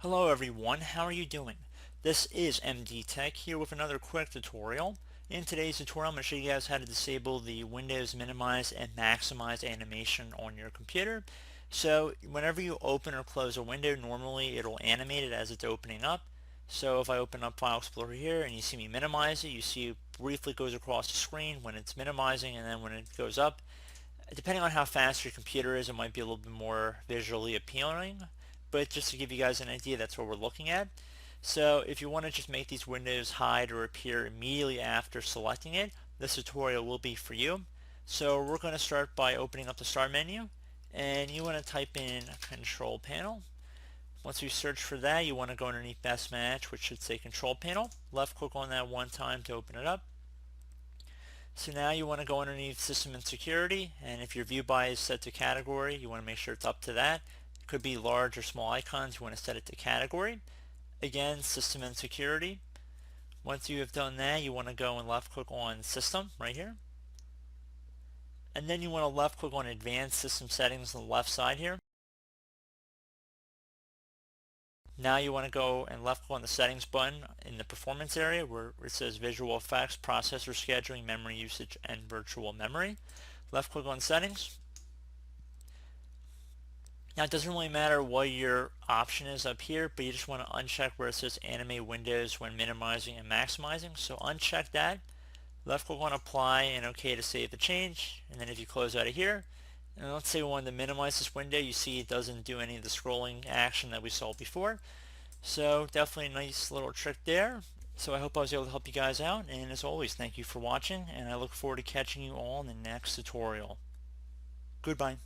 Hello everyone, how are you doing? This is MD Tech here with another quick tutorial. In today's tutorial I'm going to show you guys how to disable the Windows minimize and maximize animation on your computer. So whenever you open or close a window, normally it'll animate it as it's opening up. So if I open up File Explorer here and you see me minimize it, you see it briefly goes across the screen when it's minimizing, and then when it goes up, depending on how fast your computer is, it might be a little bit more visually appealing, but just to give you guys an idea, that's what we're looking at. So if you want to just make these windows hide or appear immediately after selecting it, this tutorial will be for you. So we're going to start by opening up the start menu, and you want to type in control panel. Once you search for that, you want to go underneath best match, which should say control panel. Left click on that one time to open it up. So now you want to go underneath System and Security, and if your view by is set to category, you want to make sure it's up to that. It could be large or small icons, you want to set it to category. Again, System and Security. Once you have done that, you want to go and left click on System right here. And then you want to left click on Advanced System Settings on the left side here. Now you want to go and left click on the settings button in the performance area where it says visual effects, processor scheduling, memory usage, and virtual memory. Left click on settings. Now it doesn't really matter what your option is up here, but you just want to uncheck where it says animate windows when minimizing and maximizing. So uncheck that. Left click on apply and OK to save the change. And then if you close out of here, and let's say we wanted to minimize this window, you see it doesn't do any of the scrolling action that we saw before. So definitely a nice little trick there. So I hope I was able to help you guys out, and as always, thank you for watching, and I look forward to catching you all in the next tutorial. Goodbye.